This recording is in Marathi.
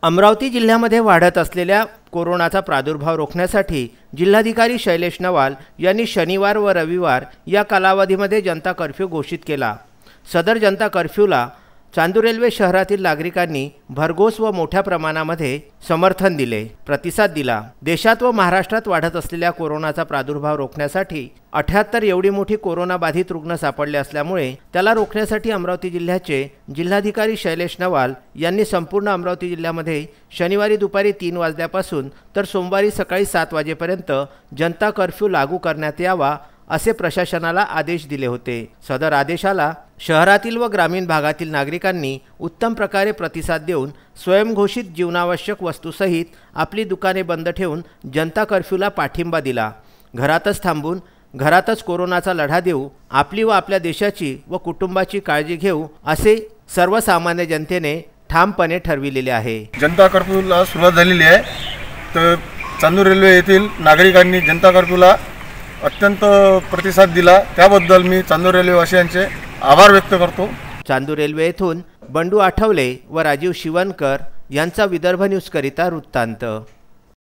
अमरावती जिल्ह्यामध्ये वाढत असलेल्या कोरोनाचा प्रादुर्भाव रोखण्यासाठी जिल्हाधिकारी शैलेश नवाल यांनी शनिवार व रविवार या कालावधीमध्ये जनता कर्फ्यू घोषित केला। सदर जनता कर्फ्यूला चांदूर रेल्वे शहरातील नागरिकांनी भरघोस व मोठ्या प्रमाणामध्ये समर्थन दिले, प्रतिसाद दिला। देशात व महाराष्ट्रात वाढत असलेल्या कोरोनाचा प्रादुर्भाव रोखण्यासाठी 78 एवढी मोठी कोरोना बाधित रुग्ण सापडले असल्यामुळे त्याला रोखण्यासाठी अमरावती जिल्ह्याचे जिल्हाधिकारी शैलेश नवाल यांनी संपूर्ण अमरावती जिल्ह्यामध्ये शनिवारी दुपारी 3 वाजल्यापासून तर सोमवारी सकाळी 7 वाजेपर्यंत जनता कर्फ्यू लागू करण्यात यावा असे प्रशासनाला आदेश दिले होते। सदर आदेशाला शहरातील व ग्रामीण भागातील नागरिकांनी उत्तम प्रकारे प्रतिसाद देऊन स्वयंघोषित जीवनावश्यक वस्तूसहित आपली दुकाने बंद ठेवून जनता कर्फ्यूला पाठिंबा दिला। घरातच थांबून घरातच कोरोनाचा लढा देऊ, आपली व आपल्या देशाची व कुटुंबाची काळजी घेऊ असे सर्वसामान्य जनतेने ठामपणे ठरविलेले आहे। जनता कर्फ्यूला सुरुवात झालेली आहे, तर चांदूर रेल्वे येथील नागरिकांनी जनता कर्फ्यूला अत्यंत प्रतिसाद दिला, त्याबद्दल मी चांदूर रेल्वेवासियांचे आभार व्यक्त करतो। चांदूर रेल्वे येथून बंडू आठवले व राजीव शिवनकर यांचा विदर्भ न्यूज करिता वृत्तांत।